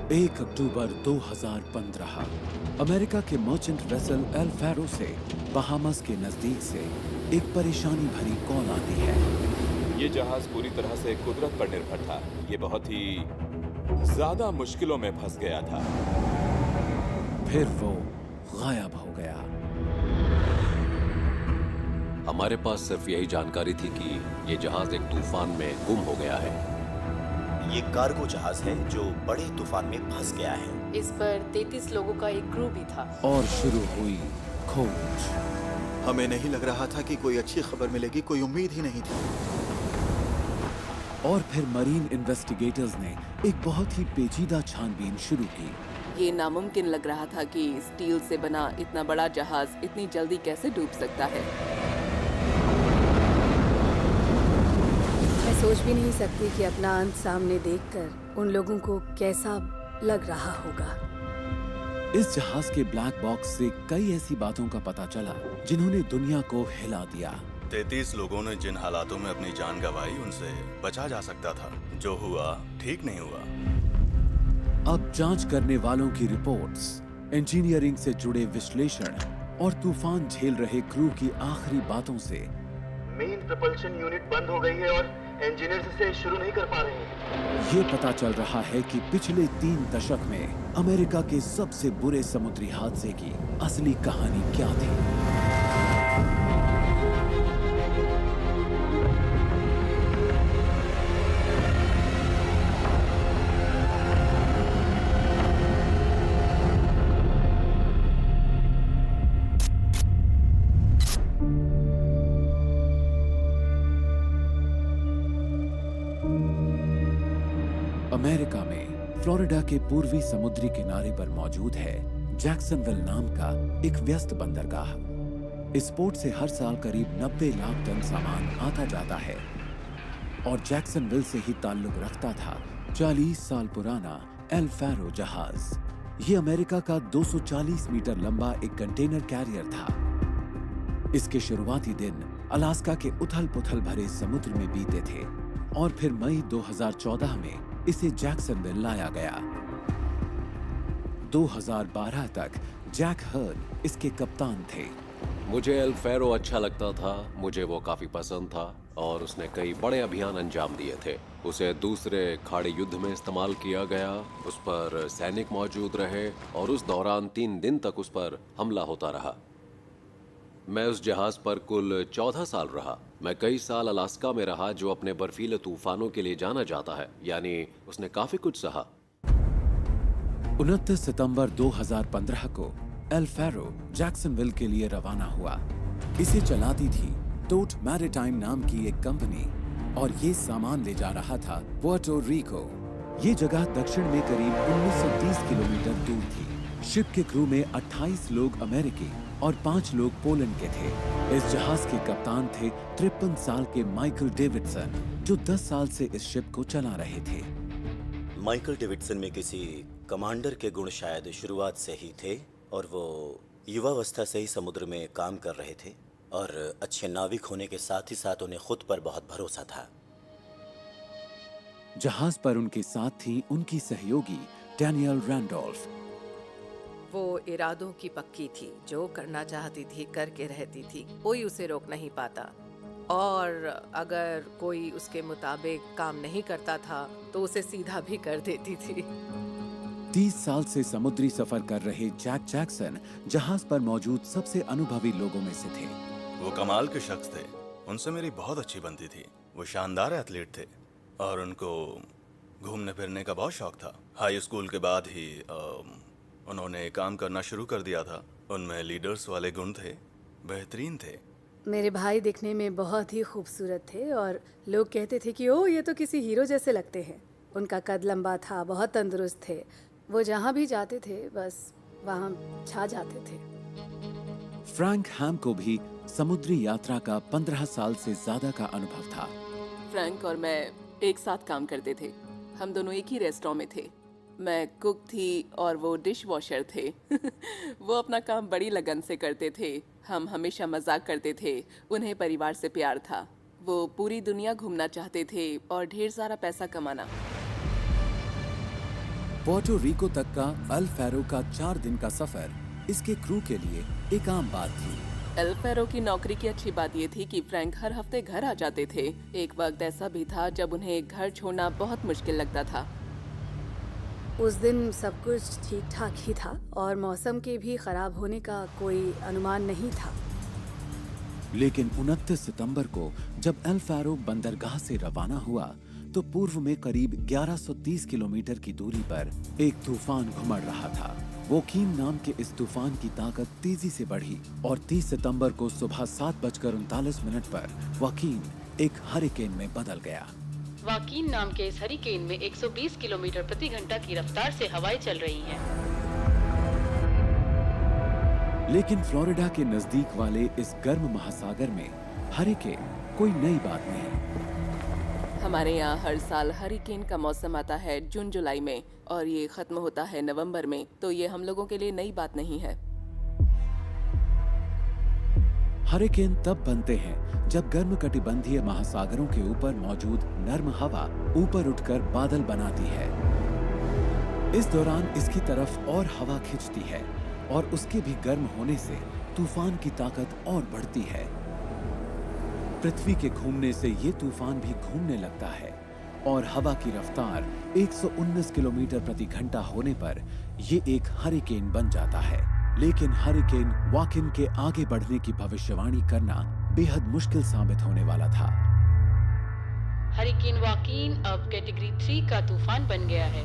1 अक्टूबर 2015 America के merchant vessel L pharaoh से Bahamas के नजदीक से एक परेशानी भरी कॉल आती है। ये जहाज पूरी तरह से कुदरत पर निर्भर था। ये बहुत ही ज्यादा मुश्किलों में फंस गया था। फिर वो गायब हो गया। हमारे पास सिर्फ यही जानकारी थी कि ये जहाज एक तूफान में गुम हो गया है। ये कार्गो जहाज है जो बड़े तूफान में फंस गया है। इस पर 33 लोगों का एक क्रू भी था। और शुरू हुई खोज। हमें नहीं लग रहा था कि कोई अच्छी खबर मिलेगी, कोई उम्मीद ही नहीं थी। और फिर मरीन इन्वेस्टिगेटर्स ने एक बहुत ही पेचीदा छानबीन शुरू की। ये नामुमकिन लग रहा था कि स्टील से बना इतना बड़ा जहाज इतनी जल्दी कैसे डूब सकता है। मैं सोच भी नहीं सकती कि अपना अंत सामने देखकर उन लोगों को कैसा लग रहा होगा। इस जहाज के ब्लैक बॉक्स से कई ऐसी बातों का पता चला जिन्होंने दुनिया को हिला दिया। 33 लोगों ने जिन हालातों में अपनी जान गंवाई, उनसे बचा जा सकता था। जो हुआ ठीक नहीं हुआ। अब जांच करने वालों की रिपोर्ट्स, इंजीनियरिंग से जुड़े विश्लेषण और तूफान झेल रहे क्रू की आखिरी बातों से मेन प्रपल्शन यूनिट बंद हो गई है और इंजीनियर्स इसे शुरू नहीं कर पा रहे हैं। ये पता चल रहा है कि पिछले 3 दशक में अमेरिका के सबसे बुरे समुद्री हादसे की असली कहानी क्या थी। अमेरिका में फ्लोरिडा के पूर्वी समुद्री किनारे पर मौजूद है जैक्सनविल नाम का एक व्यस्त बंदरगाह। इस पोर्ट से हर साल करीब 90 लाख टन सामान आता जाता है और जैक्सनविल से ही ताल्लुक रखता था 40 साल पुराना एल फैरो जहाज। ये अमेरिका का 240 मीटर लंबा एक कंटेनर कैरियर था। इसके शुरुआती दिन अलास्का के उथल-पुथल भरे समुद्र में बीते थे और फिर मई 2014 में इसे जैक्सनविल लाया गया। 2012 तक जैक हर्न इसके कप्तान थे। मुझे एल फैरो अच्छा लगता था, मुझे वो काफी पसंद था और उसने कई बड़े अभियान अंजाम दिए थे। उसे दूसरे खाड़ी युद्ध में इस्तेमाल किया गया, उस पर सैनिक मौजूद रहे और उस दौरान 3 दिन तक उस पर हमला होता रहा। मैं उस जहाज पर कुल 14 साल रहा। मैं कई साल अलास्का में रहा जो अपने बर्फीले तूफानों के लिए जाना जाता है, यानी उसने काफी कुछ सहा। 29 सितंबर 2015 को एल फैरो जैक्सनविल के लिए रवाना हुआ। इसे चलाती थी टोट मैरिटाइम नाम की एक कंपनी और ये सामान ले जा रहा था पुर्टो रिको। ये जगह दक्षिण में करीब 1930 किलोमीटर दूर थी। शिप के क्रू में 28 लोग अमेरिकी और 5 लोग पोलैंड के थे। इस जहाज के कप्तान थे 53 साल के माइकल डेविडसन, जो 10 साल से इस शिप को चला रहे थे। माइकल डेविडसन में किसी कमांडर के गुण शायद शुरुआत से ही थे और वो युवावस्था से ही समुद्र में काम कर रहे थे और अच्छे नाविक होने के साथ ही साथ उन्हें खुद पर बहुत भरोसा था। जहाज पर उनके साथ थी उनकी सहयोगी डैनियल रैंडोल्फ। वो इरादों की पक्की थी, जो करना चाहती थी करके रहती थी, कोई उसे रोक नहीं पाता और अगर कोई उसके मुताबिक काम नहीं करता था तो उसे सीधा भी कर देती थी। 30 साल से समुद्री सफर कर रहे जैक जैक्सन जहाज पर मौजूद सबसे अनुभवी लोगों में से थे। वो कमाल के शख्स थे, उनसे मेरी बहुत अच्छी बनती थी। वो शानदार एथलीट थे और उनको घूमने फिरने का बहुत शौक था। हाई स्कूल के बाद ही उन्होंने काम करना शुरू कर दिया था। उनमें लीडर्स वाले गुण थे, बेहतरीन थे। मेरे भाई दिखने में बहुत ही खूबसूरत थे और लोग कहते थे कि ओह, ये तो किसी हीरो जैसे लगते हैं। उनका कद लंबा था, बहुत तंदुरुस्त थे। वो जहाँ भी जाते थे बस वहाँ छा जाते थे। फ्रैंक हैम को भी समुद्री यात्रा का 15 साल से ज्यादा का अनुभव था। फ्रैंक और मैं एक साथ काम करते थे। हम दोनों एक ही रेस्टोरेंट में थे। मैं कुक थी और वो डिश वॉशर थे। वो अपना काम बड़ी लगन से करते थे। हम हमेशा मजाक करते थे। उन्हें परिवार से प्यार था। वो पूरी दुनिया घूमना चाहते थे और ढेर सारा पैसा कमाना। पोर्टो रिको तक का अल फैरो का 4 दिन का सफर इसके क्रू के लिए एक आम बात थी। एल फेरो की नौकरी की अच्छी बात ये थी कि फ्रैंक हर हफ्ते घर आ जाते थे। एक वक्त ऐसा भी था जब उन्हें एक घर छोड़ना बहुत मुश्किल लगता था। उस दिन सब कुछ ठीक ठाक ही था और मौसम के भी खराब होने का कोई अनुमान नहीं था। लेकिन 29 सितंबर को जब एल फैरो बंदरगाह से रवाना हुआ तो पूर्व में करीब 1130 किलोमीटर की दूरी पर एक तूफान घुमड़ रहा था। वोकीन नाम के इस तूफान की ताकत तेजी से बढ़ी और 30 सितंबर को सुबह 7:39 पर वोकीन एक हरिकेन में बदल गया। वाकीन नाम के इस हरिकेन में 120 किलोमीटर प्रति घंटा की रफ्तार से हवाएं चल रही हैं। लेकिन फ्लोरिडा के नजदीक वाले इस गर्म महासागर में हरिकेन कोई नई बात नहीं। हमारे यहाँ हर साल हरिकेन का मौसम आता है जून जुलाई में और ये खत्म होता है नवंबर में, तो ये हम लोगों के लिए नई बात नहीं है। हरिकेन तब बनते हैं जब गर्म कटिबंधीय महासागरों के ऊपर मौजूद नर्म हवा ऊपर उठकर बादल बनाती है। इस दौरान इसकी तरफ और हवा खिंचती है और उसके भी गर्म होने से तूफान की ताकत और बढ़ती है। पृथ्वी के घूमने से ये तूफान भी घूमने लगता है और हवा की रफ्तार 119 किलोमीटर प्रति घंटा होने पर ये एक हरिकेन बन जाता है। लेकिन हरिकेन वाकिन के आगे बढ़ने की भविष्यवाणी करना बेहद मुश्किल साबित होने वाला था। हरिकेन वाकीन अब कैटेगरी 3 का तूफान बन गया है।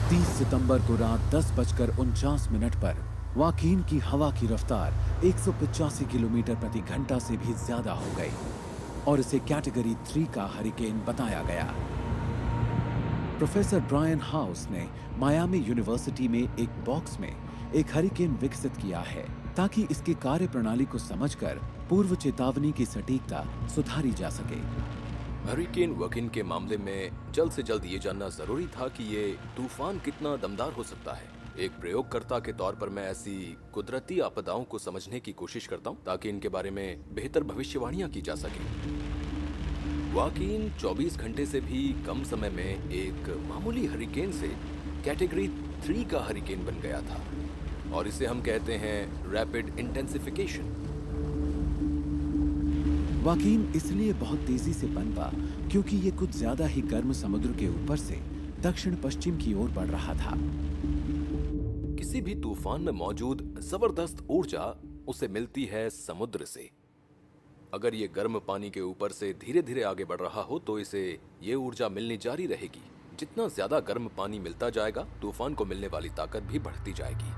30 सितंबर को रात 10:49 पर वाकीन की हवा की रफ्तार 185 किलोमीटर प्रति घंटा से भी ज्यादा हो गई और इसे कैटेगरी 3 का हरिकेन बताया गया। प्रोफेसर ब्रायन हाउस ने मायामी यूनिवर्सिटी में एक बॉक्स में एक हरिकेन विकसित किया है ताकि इसकी कार्यप्रणाली को समझकर पूर्व चेतावनी की सटीकता सुधारी जा सके। हरिकेन वकिन के मामले में जल्द से जल्द ये जानना जरूरी था कि ये तूफान कितना दमदार हो सकता है। एक प्रयोगकर्ता के तौर पर मैं ऐसी कुदरती आपदाओं को समझने की कोशिश करता हूँ ताकि इनके बारे में बेहतर भविष्यवाणियां की जा सके। वाकीन 24 घंटे से भी कम समय में एक मामूली हरिकेन से कैटेगरी 3 का हरिकेन बन गया था और इसे हम कहते हैं रैपिड इंटेंसिफिकेशन। वाकीन इसलिए बहुत तेजी से पनपा क्योंकि ये कुछ ज्यादा ही गर्म समुद्र के ऊपर से दक्षिण पश्चिम की ओर बढ़ रहा था। किसी भी तूफान में मौजूद जबरदस्त ऊर्जा उसे मिलती है समुद्र से। अगर ये गर्म पानी के ऊपर से धीरे धीरे आगे बढ़ रहा हो तो इसे ये ऊर्जा मिलनी जारी रहेगी। जितना ज्यादा गर्म पानी मिलता जाएगा तूफान को मिलने वाली ताकत भी बढ़ती जाएगी।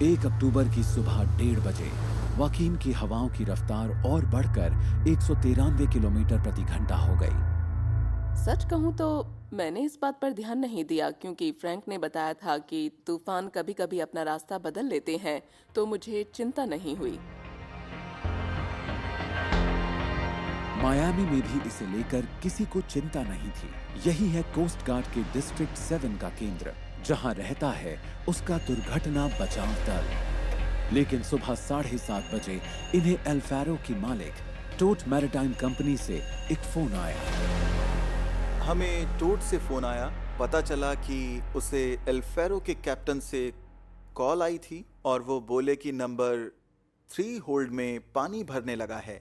1 अक्टूबर की सुबह 1:30 बजे वाकीन की हवाओं की रफ्तार और बढ़कर 193 किलोमीटर प्रति घंटा हो गई। सच कहूँ तो मैंने इस बात पर ध्यान नहीं दिया क्योंकि फ्रैंक ने बताया था कि तूफान कभी कभी अपना रास्ता बदल लेते हैं, तो मुझे चिंता नहीं हुई। मायामी में भी इसे लेकर किसी को चिंता नहीं थी। यही है कोस्ट गार्ड के डिस्ट्रिक्ट 7 का केंद्र, जहां रहता है उसका दुर्घटना बचाव दल। लेकिन सुबह 7:30 बजे इन्हें एल फैरो की मालिक टोट मैरिटाइम कंपनी से एक फोन आया। हमें टोट से फोन आया। पता चला कि उसे एल फैरो के कैप्टन से कॉल आई थी और वो बोले कि नंबर 3 होल्ड में पानी भरने लगा है।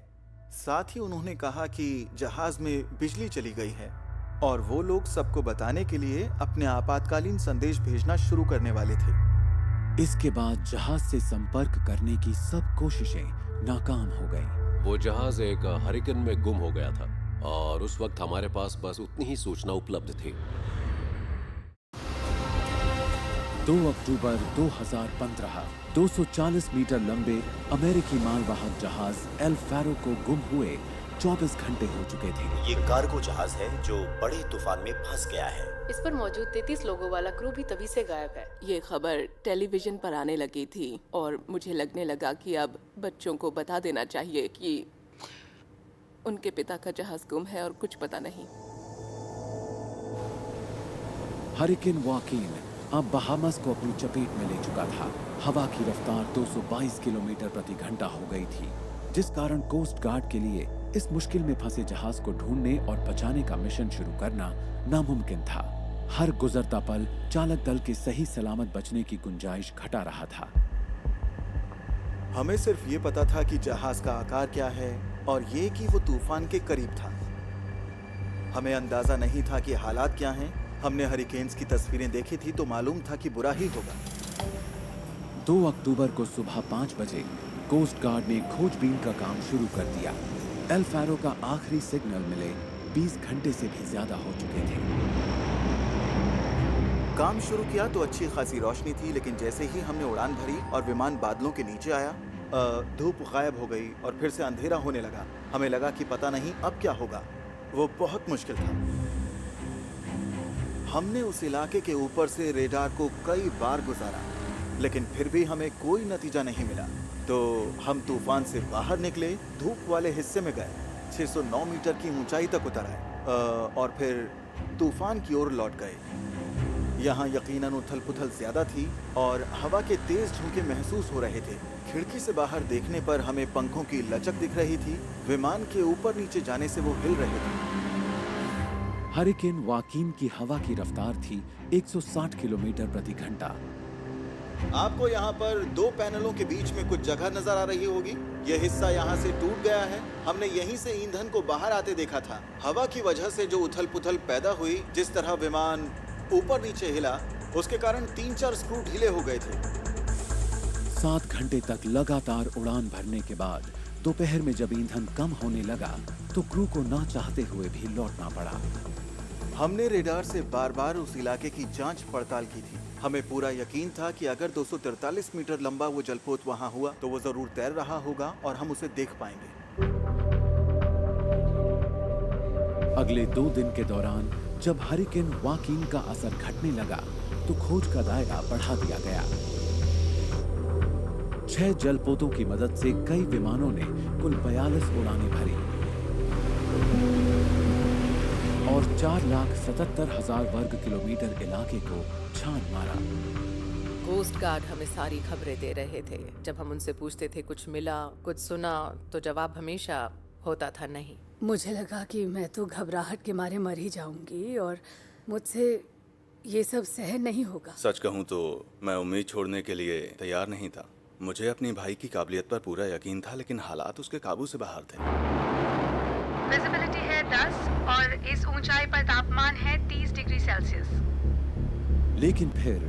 साथ ही उन्होंने कहा कि जहाज में बिजली चली गई है और वो लोग सबको बताने के लिए अपने आपातकालीन संदेश भेजना शुरू करने वाले थे। इसके बाद जहाज से संपर्क करने की सब कोशिशें नाकाम हो गईं। वो जहाज एक हरिकेन में गुम हो गया था और उस वक्त हमारे पास बस उतनी ही सूचना उपलब्ध थी। 2 अक्टूबर 2015 240 मीटर लंबे अमेरिकी मालवाहक जहाज एल फैरो को गुम हुए 24 घंटे हो चुके थे। ये कार्गो जहाज है जो बड़े तूफान में फंस गया है। इस पर मौजूद 33 लोगों वाला क्रू भी तभी से गायब है। ये खबर टेलीविजन पर आने लगी थी और मुझे लगने लगा कि अब बच्चों को बता देना चाहिए कि उनके पिता का जहाज गुम है और कुछ पता नहीं। हरिकेन वाकीन अब बहामास को अपनी चपेट में ले चुका था। हवा की रफ्तार 222 किलोमीटर प्रति घंटा हो गई थी, जिस कारण कोस्ट गार्ड के लिए इस मुश्किल में फंसे जहाज को ढूंढने और बचाने का मिशन शुरू करना नामुमकिन था। हर गुजरता पल चालक दल के सही सलामत बचने की गुंजाइश घटा रहा था। हमें सिर्फ ये पता था कि जहाज का आकार क्या है और ये कि वो तूफान के करीब था। हमें अंदाजा नहीं था कि हालात क्या हैं। हमने हरिकेन्स की तस्वीरें देखी थी तो मालूम था कि बुरा ही होगा। 2 अक्टूबर को सुबह 5 बजे कोस्ट गार्ड ने खोजबीन का काम शुरू कर दिया। एल फैरो का आखिरी सिग्नल मिले 20 घंटे से भी ज्यादा हो चुके थे। काम शुरू किया तो अच्छी खासी रोशनी थी, लेकिन जैसे ही हमने उड़ान भरी और विमान बादलों के नीचे आया, धूप गायब हो गई और फिर से अंधेरा होने लगा। हमें लगा कि पता नहीं अब क्या होगा। वो बहुत मुश्किल था। हमने उस इलाके के ऊपर से रेडार को कई बार गुजारा, लेकिन फिर भी हमें कोई नतीजा नहीं मिला। तो हम तूफान से बाहर निकले, धूप वाले हिस्से में गए, 609 मीटर की ऊंचाई तक उतर आए और फिर तूफान की ओर लौट गए। यहाँ यकीनन उथल पुथल ज्यादा थी और हवा के तेज झोंके महसूस हो रहे थे। खिड़की से बाहर देखने पर हमें पंखों की लचक दिख रही थी। विमान के ऊपर नीचे जाने से वो हिल रहे थे। हरिकेन वाकीन की हवा की रफ्तार थी 160 किलोमीटर प्रति घंटा। आपको यहाँ पर 2 पैनलों के बीच में कुछ जगह नजर आ रही होगी। यह हिस्सा यहाँ से टूट गया है। हमने यहीं से ईंधन को बाहर आते देखा था। हवा की वजह से जो उथल पुथल पैदा हुई, जिस तरह विमान ऊपर नीचे हिला, उसके कारण 3-4 स्क्रू ढीले हो गए थे। 7 घंटे तक लगातार उड़ान भरने के बाद दोपहर में जब ईंधन कम होने लगा तो क्रू को ना चाहते हुए भी लौटना पड़ा। हमने रेडार से बार-बार उस इलाके की जांच पड़ताल की थी। हमें पूरा यकीन था कि अगर 243 मीटर लंबा वो जलपोत वहां हुआ तो वो जरूर तैर रहा होगा और हम उसे देख पाएंगे। अगले 2 दिन के दौरान जब हरिकेन वाकीन का असर घटने लगा तो खोज का दायरा बढ़ा दिया गया। 6 जलपोतों की मदद से कई विमानों ने कुल 42 उड़ानें भरी और 4,77,000 वर्ग किलोमीटर इलाके को छान मारा। कोस्ट गार्ड हमें सारी खबरें दे रहे थे। जब हम उनसे पूछते थे कुछ मिला, कुछ सुना, तो जवाब हमेशा होता था नहीं। मुझे लगा कि मैं तो घबराहट के मारे मर ही जाऊंगी और मुझसे ये सब सहन नहीं होगा। सच कहूँ तो मैं उम्मीद छोड़ने के लिए तैयार नहीं था। मुझे अपनी भाई की काबिलियत पर पूरा यकीन था, लेकिन हालात उसके काबू से बाहर थे। विजिबिलिटी है 10 और इस ऊंचाई पर तापमान है 30 डिग्री सेल्सियस। लेकिन फिर